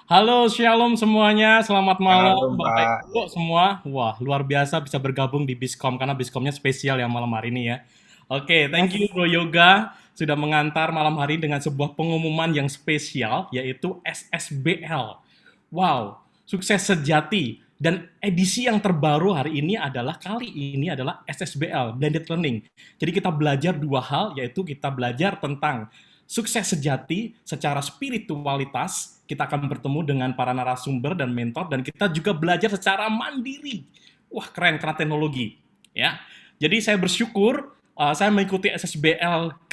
Halo, shalom semuanya. Selamat malam, Halo Bapak Mbak. Ibu semua. Wah, luar biasa bisa bergabung di Biskom karena Biskomnya spesial ya malam hari ini ya. Oke, thank you Yes. Bro Yoga sudah mengantar malam hari dengan sebuah pengumuman yang spesial yaitu SSBL. Wow, sukses sejati. Dan edisi yang terbaru hari ini adalah kali ini adalah SSBL, Blended Learning. Jadi kita belajar dua hal, yaitu kita belajar tentang sukses sejati secara spiritualitas. Kita akan bertemu dengan para narasumber dan mentor, dan kita juga belajar secara mandiri. Wah, keren, karena teknologi. Ya, jadi saya bersyukur saya mengikuti SSBL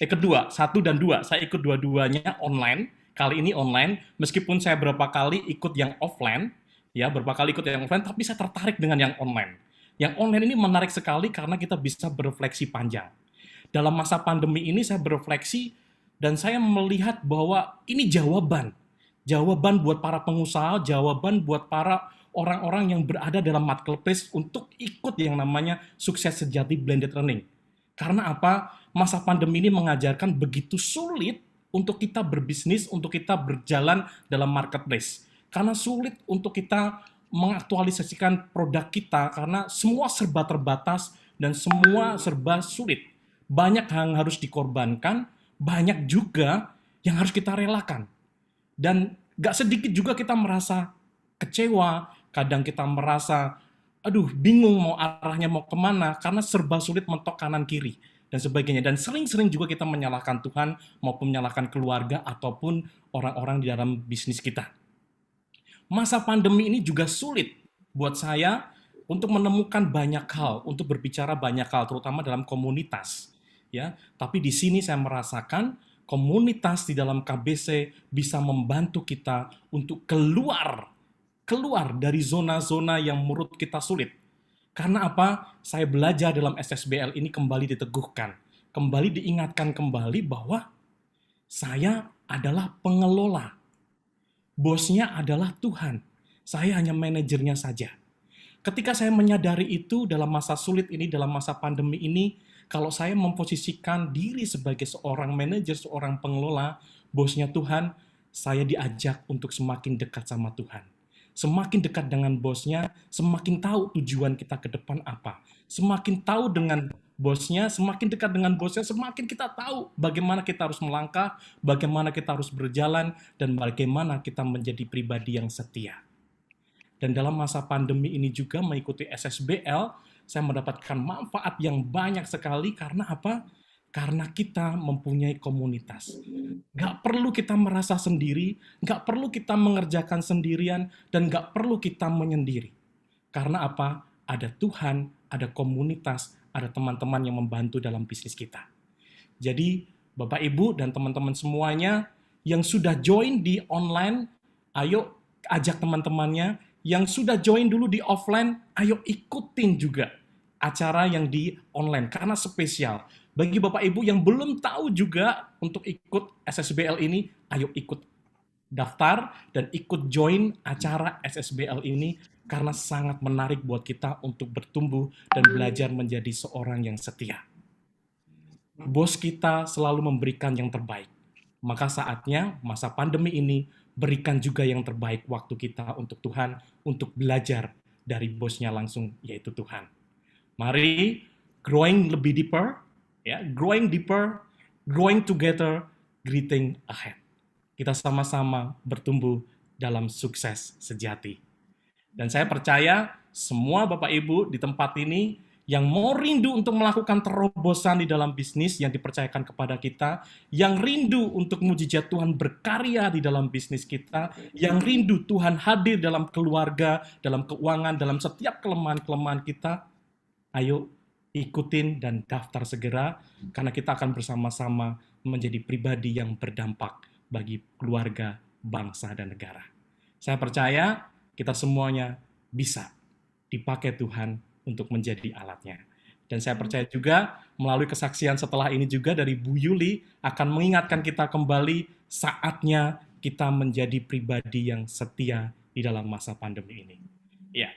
kedua, satu dan dua. Saya ikut dua-duanya online. Kali ini online, meskipun saya berapa kali ikut yang offline, ya berapa kali ikut yang offline, tapi saya tertarik dengan yang online. Yang online ini menarik sekali karena kita bisa berefleksi panjang. Dalam masa pandemi ini saya berefleksi dan saya melihat bahwa ini jawaban. Jawaban buat para pengusaha, jawaban buat para orang-orang yang berada dalam marketplace untuk ikut yang namanya sukses sejati blended learning. Karena apa? Masa pandemi ini mengajarkan begitu sulit untuk kita berbisnis, untuk kita berjalan dalam marketplace. Karena sulit untuk kita mengaktualisasikan produk kita karena semua serba terbatas dan semua serba sulit. Banyak yang harus dikorbankan, banyak juga yang harus kita relakan. Dan gak sedikit juga kita merasa kecewa, kadang kita merasa, aduh bingung mau arahnya mau kemana, karena serba sulit mentok kanan kiri, dan sebagainya. Dan sering-sering juga kita menyalahkan Tuhan, maupun menyalahkan keluarga, ataupun orang-orang di dalam bisnis kita. Masa pandemi ini juga sulit buat saya untuk menemukan banyak hal, untuk berbicara banyak hal, terutama dalam komunitas. Ya, tapi di sini saya merasakan komunitas di dalam KBC bisa membantu kita untuk keluar dari zona-zona yang menurut kita sulit. Karena apa? Saya belajar dalam SSBL ini kembali diteguhkan, kembali diingatkan kembali bahwa saya adalah pengelola. Bosnya adalah Tuhan. Saya hanya manajernya saja. Ketika saya menyadari itu dalam masa sulit ini, dalam masa pandemi ini, kalau saya memposisikan diri sebagai seorang manajer, seorang pengelola, bosnya Tuhan, saya diajak untuk semakin dekat sama Tuhan. Semakin dekat dengan bosnya, semakin tahu tujuan kita ke depan apa. Semakin tahu dengan bosnya, semakin dekat dengan bosnya, semakin kita tahu bagaimana kita harus melangkah, bagaimana kita harus berjalan, dan bagaimana kita menjadi pribadi yang setia. Dan dalam masa pandemi ini juga mengikuti SSBL, saya mendapatkan manfaat yang banyak sekali karena apa? Karena kita mempunyai komunitas. Nggak perlu kita merasa sendiri, nggak perlu kita mengerjakan sendirian, dan nggak perlu kita menyendiri. Karena apa? Ada Tuhan, ada komunitas, ada teman-teman yang membantu dalam bisnis kita. Jadi, Bapak Ibu dan teman-teman semuanya yang sudah join di online, ayo ajak teman-temannya. Yang sudah join dulu di offline, ayo ikutin juga acara yang di online karena spesial. Bagi Bapak Ibu yang belum tahu juga untuk ikut SSBL ini, ayo ikut daftar dan ikut join acara SSBL ini karena sangat menarik buat kita untuk bertumbuh dan belajar menjadi seorang yang setia. Bos kita selalu memberikan yang terbaik. Maka saatnya masa pandemi ini berikan juga yang terbaik waktu kita untuk Tuhan, untuk belajar dari bosnya langsung, yaitu Tuhan. Mari growing lebih deeper, ya, growing together, greeting ahead. Kita sama-sama bertumbuh dalam sukses sejati. Dan saya percaya semua Bapak Ibu di tempat ini yang mau rindu untuk melakukan terobosan di dalam bisnis yang dipercayakan kepada kita, yang rindu untuk mujizat Tuhan berkarya di dalam bisnis kita, yang rindu Tuhan hadir dalam keluarga, dalam keuangan, dalam setiap kelemahan-kelemahan kita, ayo ikutin dan daftar segera, karena kita akan bersama-sama menjadi pribadi yang berdampak bagi keluarga, bangsa, dan negara. Saya percaya kita semuanya bisa dipakai Tuhan untuk menjadi alatnya. Dan saya percaya juga melalui kesaksian setelah ini juga dari Bu Yuli akan mengingatkan kita kembali saatnya kita menjadi pribadi yang setia di dalam masa pandemi ini. Ya.